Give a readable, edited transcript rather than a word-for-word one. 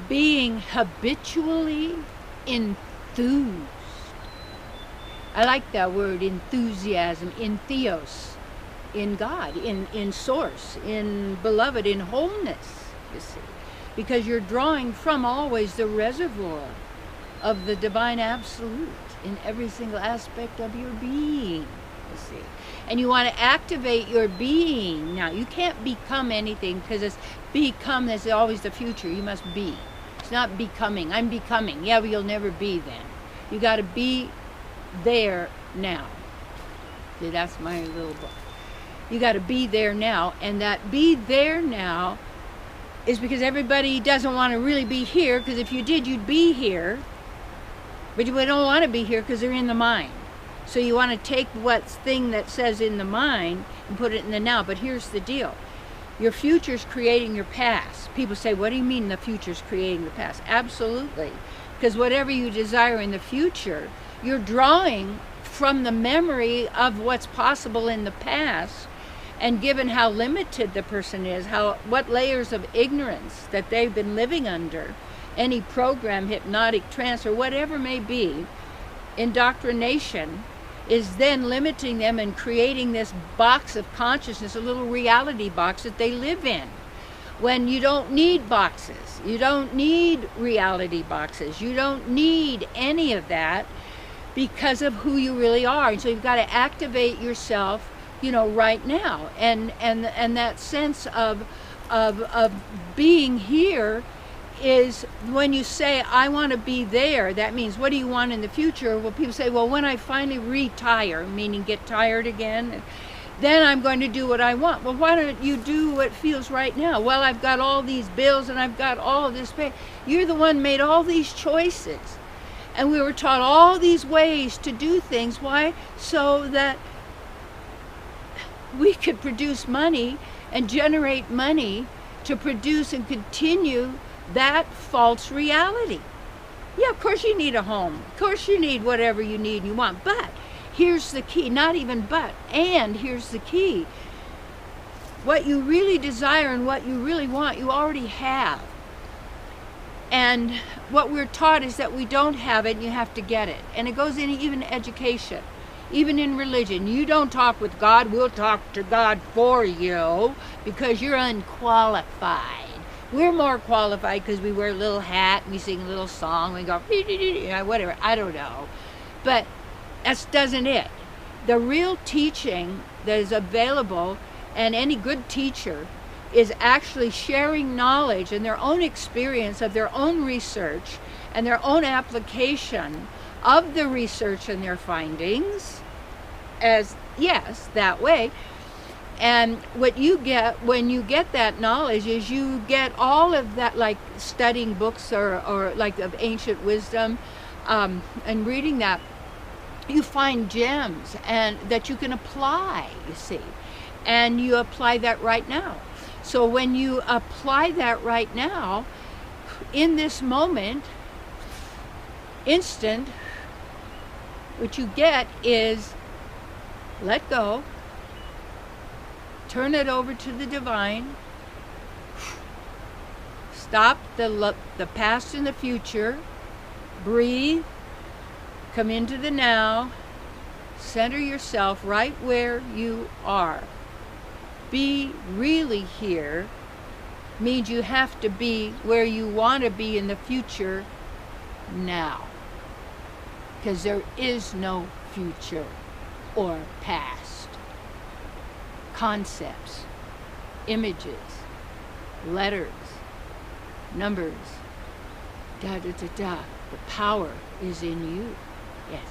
being habitually enthused. I like that word, enthusiasm, in theos, in God, in source, in beloved, in wholeness, you see. Because you're drawing from always the reservoir of the divine absolute in every single aspect of your being, you see. And you want to activate your being. Now, you can't become anything, because it's become is always the future. You must be. It's not becoming. I'm becoming. Yeah, but you'll never be then. You got to be there now. See, that's my little book. You got to be there now. And that be there now is because everybody doesn't want to really be here, because if you did, you'd be here. But you don't want to be here because they're in the mind. So you want to take what's thing that says in the mind and put it in the now. But here's the deal. Your future's creating your past. People say, what do you mean the future's creating the past? Absolutely. Because whatever you desire in the future, you're drawing from the memory of what's possible in the past. And given how limited the person is, what layers of ignorance that they've been living under, any program, hypnotic trance, or whatever may be, indoctrination is then limiting them and creating this box of consciousness, a little reality box that they live in. When you don't need boxes, you don't need reality boxes, you don't need any of that because of who you really are. And so you've got to activate yourself, right now. And that sense of being here is when you say, I want to be there, that means, what do you want in the future? Well, people say, well, when I finally retire, meaning get tired again, then I'm going to do what I want. Well, why don't you do what feels right now? Well, I've got all these bills and I've got all of this pay. You're the one who made all these choices. And we were taught all these ways to do things. Why? So that we could produce money and generate money to produce and continue that false reality. Yeah, of course you need a home. Of course you need whatever you need and you want. But here's the key. Not even but. And here's the key. What you really desire and what you really want, you already have. And what we're taught is that we don't have it and you have to get it. And it goes in even education. Even in religion, you don't talk with God, we'll talk to God for you because you're unqualified. We're more qualified because we wear a little hat, we sing a little song, we go, whatever, I don't know. But that's doesn't it. The real teaching that is available, and any good teacher, is actually sharing knowledge and their own experience of their own research and their own application of the research and their findings, as yes, that way. And what you get when you get that knowledge is you get all of that, like studying books or like of ancient wisdom, and reading that, you find gems and that you can apply, you see, and you apply that right now. So when you apply that right now, in this moment, instant, what you get is let go, turn it over to the divine, stop the past and the future, breathe, come into the now, center yourself right where you are. Be really here means you have to be where you want to be in the future now. Because there is no future or past. Concepts, images, letters, numbers, da da da da. The power is in you. Yes.